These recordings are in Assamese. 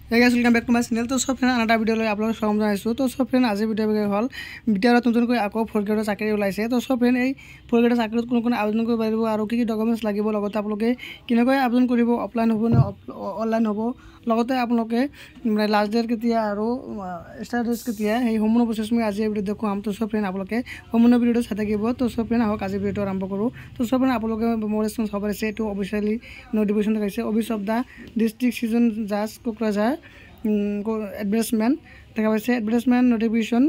Hey guys, welcome back to my channel. तो सब फ्रेंड आना भिडिओ লৈ আপোনালোকক স্বাগতম জনাইছো। তো सब फ्रेंड আজি ভিডিও হল বিটিআৰত নতুনকৈ আকৌ 4th গ্ৰেডৰ চাকৰি ওলাইছে। তো सब फ्रेंड এই 4th গ্ৰেডৰ চাকৰিত কোন আবেদন কৰিব পাৰিব আৰু কি ডকুমেন্টছ লাগিব, লগতে আপোনালোকে কিনেকৈ আবেদন কৰিব, অফলাইন হ'ব নে অনলাইন হ'ব, লগতে আপোনালোকে মানে লাষ্ট ডেট কেতিয়া আৰু স্টাৰ্ট ডেট কেতিয়া, এই সম্পূৰ্ণ প্ৰচেছ মই আজি ভিডিঅ দেখুৱাম। তো सब फ्रेंड আপোনালোকে সম্পূৰ্ণ ভিডিঅটো চাই থাকিব। তো सब फ्रेंड আহক আজি ভিডিঅটো আৰম্ভ কৰোঁ। তো सब फ्रेंड আপোনালোকে মোৰ ৰেছপন্স হ'ব আছে, এইটো অফিচিয়েলি নোটিফিকেশ্যন দেখাইছে। অফিচ অফ দা ডিস্ট্ৰিক্ট সিজন জাজ কোকৰাঝাৰ एडवर्टाइजमेंट देखा पाइसे। Advertisement notification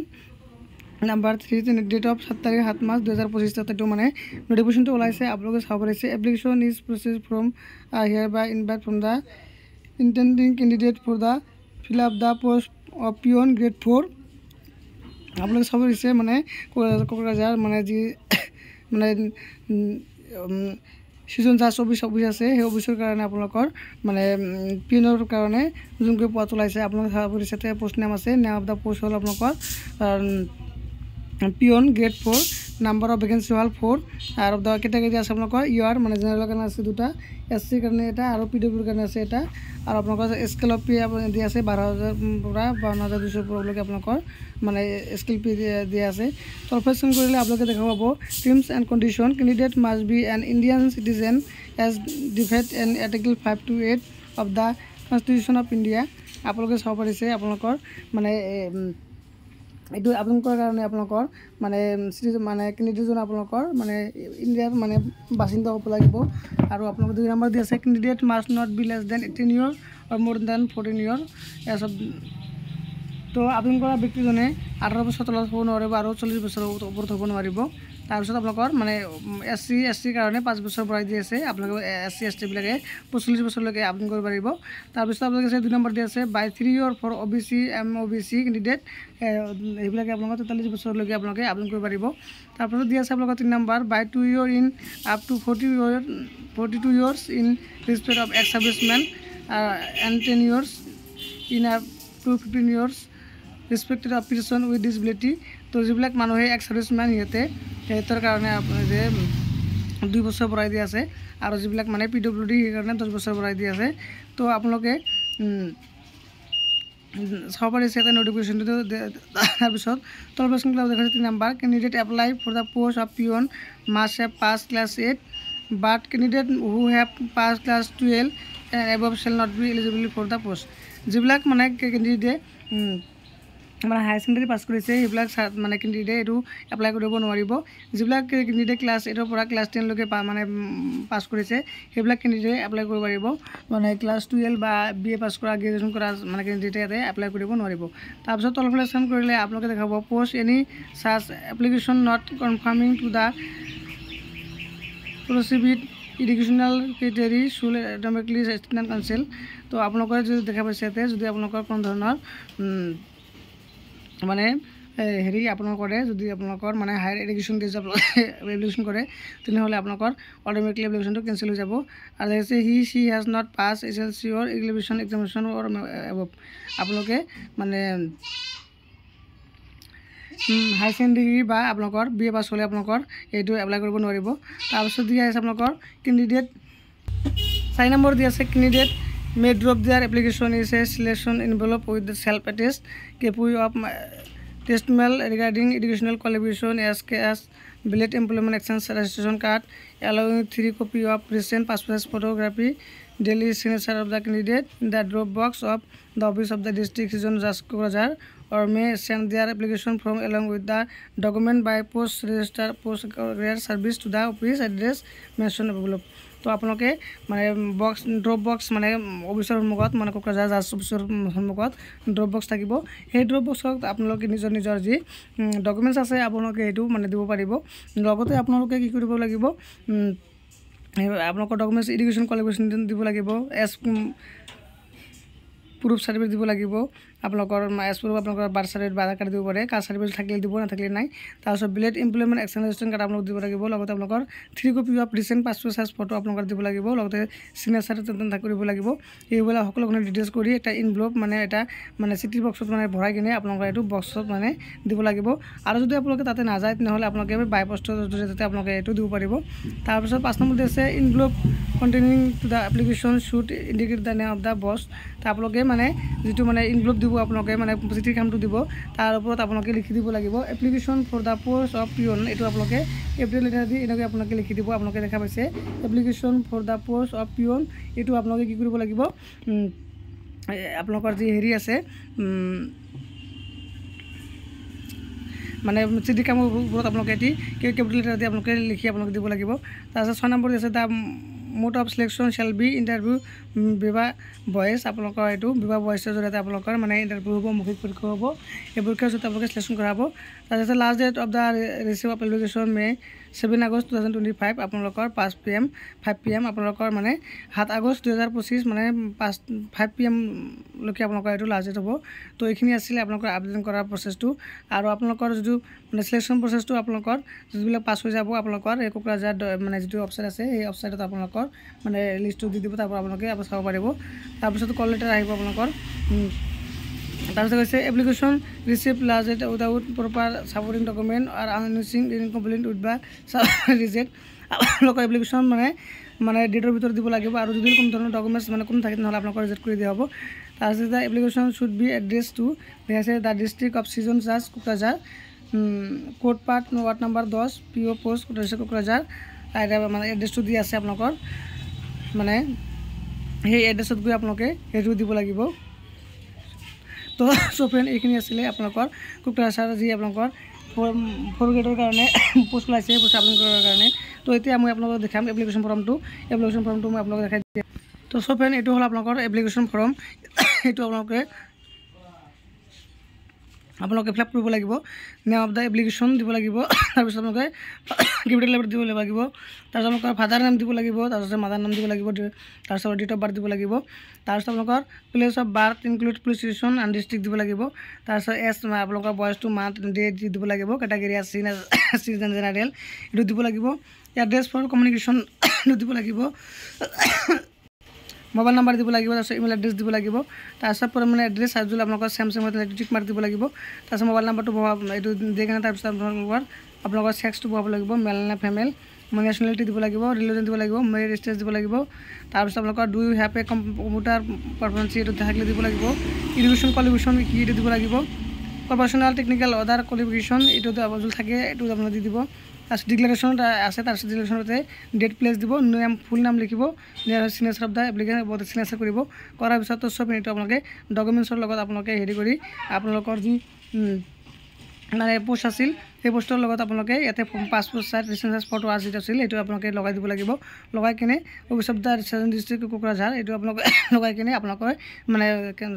number 3 date of 7 तारीख 7 मार्च 2025 तारिख माने नोटिफिकेशन तो ओलाइसे आपलोगे चाब पारिसे। Application is process from here by invite from the intending candidate for the fill up the post of peon grade 4 आपलोगे चाब पारिसे। माने कोकराझार माने जी माने সিজন জাজ অফিস আছে, সেই অফিসৰ কাৰণে আপোনালোকৰ মানে পিনৰ কাৰণে যোনকৈ পোৱা ওলাইছে। আপোনালোকে চাব পাৰিছে পোষ্ট নাম আছে, নেম অফ দ্য পোষ্ট হ'ল আপোনালোকৰ peon grade 4, number of vacancy হ'ল 4 আৰু দ্য কেটেগৰী আছে আপোনালোকৰ ইয়াৰ মানে জেনেৰেলৰ কাৰণে আছে দুটা, SC কাৰণে এটা আৰু PWৰ কাৰণে আছে এটা। আৰু আপোনালোকৰ স্কেল অফ পে দিয়া আছে 12,000 পৰা 52,200 পৰলৈকে আপোনালোকৰ মানে স্কেল পে দিয়া আছে। কনফাৰ্মেশ্যন কৰিলে আপোনালোকে দেখা পাব terms and condition candidate must be an Indian citizen as defined in article 5 to 8 of the constitution of India. আপোনালোকে চাব পাৰিছে আপোনালোকৰ মানে এইটো আবেদন কৰাৰ কাৰণে আপোনালোকৰ মানে চিটিজেন মানে কেণ্ডিডেটজন আপোনালোকৰ মানে ইণ্ডিয়াৰ মানে বাসিন্দা হ'ব লাগিব। আৰু আপোনালোকৰ 2 নম্বৰ দি আছে candidate must not be less than 18 year or more than 14 year as of. তো আবেদন কৰা ব্যক্তিজনে 18 বছৰ তলত হ'ব নোৱাৰিব আৰু 40 বছৰৰ ওপৰত হ'ব নোৱাৰিব। তাৰপিছত আপোনালোকৰ মানে SC কাৰণে 5 বছৰ বঢ়াই দি আছে। আপোনালোকে SC ST বিলাকে 45 বছৰলৈকে আবেদন কৰিব পাৰিব। তাৰপিছত আপোনালোকে 2 নম্বৰ দি আছে বাই 3 ইয়াৰ ফৰ OBC MOBC কেণ্ডিডেট, এইবিলাকে আপোনালোকে 43 বছৰলৈকে আপোনালোকে আবেদন কৰিব পাৰিব। তাৰপিছত দি আছে আপোনালোকৰ 3 number by 2 year in up to 42 years in respect of ex servicemen and 10 years in up to 15 years respected of person with disability. তো যিবিলাক মানুহে এক্স সাৰ্ভিসমেন সিহঁতৰ কাৰণে যে 2 বছৰ বঢ়াই দি আছে আৰু যিবিলাক মানে PWD সেইকাৰণে 10 বছৰ বঢ়াই দি আছে। তো আপোনালোকে চাব পাৰিছে এটা নোটিফিকেশ্যনটো। তাৰপিছত তলবাচন ক্লাব দেখাইছে 3 নম্বৰ candidate apply for the post of peon must have pass class 8 but candidate who have pass class 12 and above shall not be eligible for the post. যিবিলাক মানে কেণ্ডিডেটে মানে হায়াৰ ছেকেণ্ডেৰী পাছ কৰিছে সেইবিলাক মানে কেণ্ডিডেটে এইটো এপ্লাই কৰিব নোৱাৰিব। যিবিলাক কেণ্ডিডেট ক্লাছ 8ৰ পৰা ক্লাছ 10লৈকে মানে পাছ কৰিছে সেইবিলাক কেণ্ডিডেটে এপ্লাই কৰিব পাৰিব। মানে ক্লাছ 12 বা BA পাছ কৰা গ্ৰেজুৱেশ্যন কৰা মানে কেণ্ডিডেটে ইয়াতে এপ্লাই কৰিব নোৱাৰিব। তাৰপিছত তলফালে স্কেন কৰিলে আপোনালোকে দেখাব post any such application not confirming to the prescribed educational criteria should automatically statement cancel. তো আপোনালোকে যদি দেখা পাইছে ইয়াতে যদি আপোনালোকৰ কোনো ধৰণৰ মানে হেৰি আপোনালোকে যদি আপোনালোকৰ মানে হায়াৰ এডুকেশ্যন এপ্লিকেশ্যন কৰে তেনেহ'লে আপোনালোকৰ অট'মেটিকলি এপ্লিকেশ্যনটো কেঞ্চেল হৈ যাব। আৰু হৈছে she has not pass SLC or elevation examination or above. আপোনালোকে মানে হায়াৰ ছেকেণ্ডেৰী বা আপোনালোকৰ BA পাছ হ'লে আপোনালোকৰ এইটো এপ্লাই কৰিব নোৱাৰিব। তাৰপিছত দিয়া আছে আপোনালোকৰ কেণ্ডিডেট 4 নম্বৰ দি আছে candidate may drop their application is a selection envelope with the self-attest copy of testimonial regarding educational qualification as valid employment exchange registration card allowing 3 copy of recent passport photography daily signature of the candidate in the drop box of the office of the district region Judge Kokrajhar or may send their application form along with the document by post register post courier service to the office address mentioned above। তো আপোনালোকে মানে বক্স ড্ৰপ বক্স মানে অফিচৰ সন্মুখত মানে কোকৰাঝাৰ জাজ অফিচৰ সন্মুখত ড্ৰপ বক্স থাকিব। সেই ড্ৰপ বক্সত আপোনালোকে নিজৰ যি ডকুমেণ্টছ আছে আপোনালোকে এইটো মানে দিব পাৰিব। লগতে আপোনালোকে কি কৰিব লাগিব, আপোনালোকৰ ডকুমেণ্টছ এডুকেশ্যন কোৱালিফিকেশ্যন দিব লাগিব, এজ প্ৰুফ চাৰ্টিফিকেট দিব লাগিব আপোনালোকৰ এজ প্ৰুফ আপোনালোকৰ বাৰ্থ চাৰ্টিফিকেট বা আধাৰ কাৰ্ড দিব পাৰে, কাষ্ট চাৰ্টিফিকেট থাকিলে দিব, নাথাকিলে নাই। তাৰপিছত বিলেট এমপ্লয়মেণ্ট এক্সটেনশ্যন কাৰ্ড আপোনালোক দিব লাগিব, লগতে আপোনালোকৰ 3 copy of recent passport size photo আপোনালোকৰ দিব লাগিব, লগতে চিগনেচাৰ কৰিব লাগিব। এইবিলাক সকলোখিনি ডিটেইলছ কৰি এটা ইনভলভ মানে এটা মানে চিঠি বক্সত মানে ভৰাই কিনে আপোনালোকৰ এইটো বক্সত মানে দিব লাগিব। আৰু যদি আপোনালোকে তাতে নাযায় তেনেহ'লে আপোনালোকে বাই পষ্টৰ জৰিয়তে আপোনালোকে এইটো দিব পাৰিব। তাৰপিছত 5 নম্বৰতে আছে envelope containing to the application should indicate the name of the post. আপোনালোকে মানে যিটো মানে ইনভলভ দিব আপোনালোকে মানে চিঠিৰ কামটো দিব, তাৰ ওপৰত আপোনালোকে লিখি দিব লাগিব application for the post of peon. এইটো আপোনালোকে এপ্ৰিল লেটাৰ দি এনেকৈ আপোনালোকে লিখি দিব। আপোনালোকে দেখা পাইছে application for the post of peon. এইটো আপোনালোকে কি কৰিব লাগিব, আপোনালোকৰ যি হেৰি আছে মানে চিঠি কামৰ ওপৰত আপোনালোকে এটি কেপিটেল লেটাৰ দি আপোনালোকে লিখি আপোনালোকে দিব লাগিব। তাৰপিছত 6 নম্বৰ আছে the mode of selection shall be interview viva voce. আপোনালোকৰ এইটো বিভা ভইচৰ জৰিয়তে আপোনালোকৰ মানে ইণ্টাৰভিউ হ'ব, মৌখিক পৰীক্ষা হ'ব, এই পৰীক্ষাৰ জৰিয়তে আপোনালোকে চিলেকশ্যন কৰা হ'ব। তাৰপিছত last date of the receive of application May 7 August 2025 আপোনালোকৰ 5 PM আপোনালোকৰ মানে 7 আগষ্ট 2025 মানে 5 PM লৈকে আপোনালোকৰ এইটো লাষ্ট ডেট হ'ব। তো এইখিনি আছিলে আপোনালোকৰ আবেদন কৰাৰ প্ৰচেছটো। আৰু আপোনালোকৰ যিটো মানে চিলেকশ্যন প্ৰচেছটো আপোনালোকৰ যিবিলাক পাছ হৈ যাব আপোনালোকৰ এই কোকৰাঝাৰ মানে যিটো ৱেবছাইট আছে সেই ৱেবছাইটত আপোনালোকৰ মানে লিষ্টটো দি দিব, তাৰপৰা আপোনালোকে চাব পাৰিব। তাৰপিছত কল লেটাৰ আহিব আপোনালোকৰ। তাৰপিছত কৈছে application receive last date without proper supporting document আৰু আনমিচিং ইনকমপ্লিট উইথ বা ৰিজেক্ট। আপোনালোকৰ এপ্লিকেশ্যন মানে ডেটৰ ভিতৰত দিব লাগিব, আৰু যদি কোনো ধৰণৰ ডকুমেণ্টছ মানে কোনো থাকে তেনেহ'লে আপোনালোকৰ ৰিজেক্ট কৰি দিয়া হ'ব। তাৰপিছত the application should be address to আছে দ্য ডিষ্ট্ৰিক্ট অফ ছিজন জাজ Kokrajhar, code part ward number 10 PO post Kokrajhar. মানে এড্ৰেছটো দি আছে আপোনালোকৰ মানে সেই এড্ৰেছত গৈ আপোনালোকে সেইটো দিব লাগিব। তো ফ্ৰেণ্ড এইখিনি আছিলে আপোনালোকৰ কোকৰাঝাৰ যি আপোনালোকৰ 4 গ্ৰেডৰ কাৰণে পোষ্ট ওলাইছে, পোষ্ট আপলোড কৰাৰ কাৰণে। তো এতিয়া মই আপোনালোকক দেখাম এপ্লিকেশ্যন ফৰ্মটো মই আপোনালোকক দেখাই দিম। তো ফ্ৰেণ্ড এইটো হ'ল আপোনালোকৰ এপ্লিকেশ্যন ফৰ্ম। এইটো আপোনালোকে ফিল আপ কৰিব লাগিব, নেম অফ দ্য এপ্লিকেশ্যন দিব লাগিব, তাৰপিছত আপোনালোকে কেপিটেল লেটাৰ দিব লাগিব, তাৰপিছত আপোনালোকৰ ফাদাৰ নাম দিব লাগিব, তাৰপিছত মাদাৰ নাম দিব লাগিব, তাৰপিছত ডেট অফ বাৰ্থ দিব লাগিব, তাৰপিছত আপোনালোকৰ place of birth include police station and district দিব লাগিব, তাৰপিছত আপোনালোকৰ বয়সটো মান্থ ডেট দিব লাগিব, কেটাগৰী চিটিজেন জেনেৰেল এইটো দিব লাগিব, এড্ৰেছ ফৰ কমিউনিকেশ্যন দিব লাগিব, মোবাইল নাম্বাৰ দিব লাগিব, তাৰপিছত ইমেইল এড্ৰেছ দিব লাগিব, তাৰপিছত মানে এড্ৰেছ আৰু আপোনালোকৰ চেমচাং ইলেক্ট্ৰিক মাৰ্ক দিব লাগিব, তাৰপিছত মোবাইল নাম্বাৰটো এইটো দি কিনে তাৰপিছত আপোনালোকৰ ছেক্সটো বহাব লাগিব, মেল নে ফিমেল, নেশ্যনেলিটি দিব লাগিব, ৰিলিজন দিব লাগিব, মেৰিড ষ্টেটাছ দিব লাগিব, তাৰপিছত আপোনালোকৰ do you have a computer performance এইটো থাকিলে দিব লাগিব, এডুকেশ্যন কোৱালিফিকেশ্যন কি এইটো দিব লাগিব, প্ৰফেশ্যনেল টেকনিকেল আদাৰ কোৱালিফিকেশ্যন এইটো থাকে এইটো আপোনালোকে দি দিব। তাৰপিছত ডিক্লেৰেশ্যনত আছে, তাৰপিছত ডিক্লেৰেশ্যনতে ডেট প্লেচ দিব, নেম ফুল নাম লিখিব, signature of the application signature কৰিব, কৰাৰ পিছত চব এইটো আপোনালোকে ডকুমেণ্টছৰ লগত আপোনালোকে হেৰি কৰি আপোনালোকৰ যি মানে পোষ্ট আছিল সেই পোষ্টৰ লগত আপোনালোকে ইয়াতে passport size recent size photo আজি আছিল এইটো আপোনালোকে লগাই দিব লাগিব। লগাই কিনে office of the recent district Kokrajhar এইটো আপোনালোকে লগাই কিনে আপোনালোকে মানে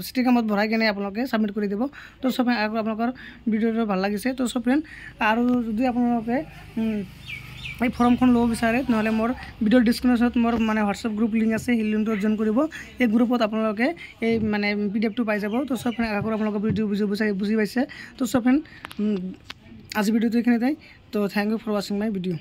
চিটি কামত ভৰাই কিনে আপোনালোকে ছাবমিট কৰি দিব। তো চব আপোনালোকৰ ভিডিঅ'টো ভাল লাগিছে। তো চব ফ্ৰেণ্ড আৰু যদি আপোনালোকে এই ফৰ্মখন ল'ব বিচাৰে নহ'লে মোৰ ভিডিঅ'ৰ ডিছক্ৰিপশ্যনত মোৰ মানে হোৱাটছএপ গ্ৰুপ লিংক আছে, সেই লিংকটো জইন কৰিব। এই গ্ৰুপত আপোনালোকে এই মানে PDF পাই যাব। তো চব ফ্ৰেণ্ড আকৌ আপোনালোকৰ ভিডিঅ' বুজি পাইছে। তো চব ফ্ৰেণ্ড আজি ভিডিঅ'টো এইখিনিতে। তো থেংক ইউ ফৰ ৱাচিং মাই ভিডিঅ'।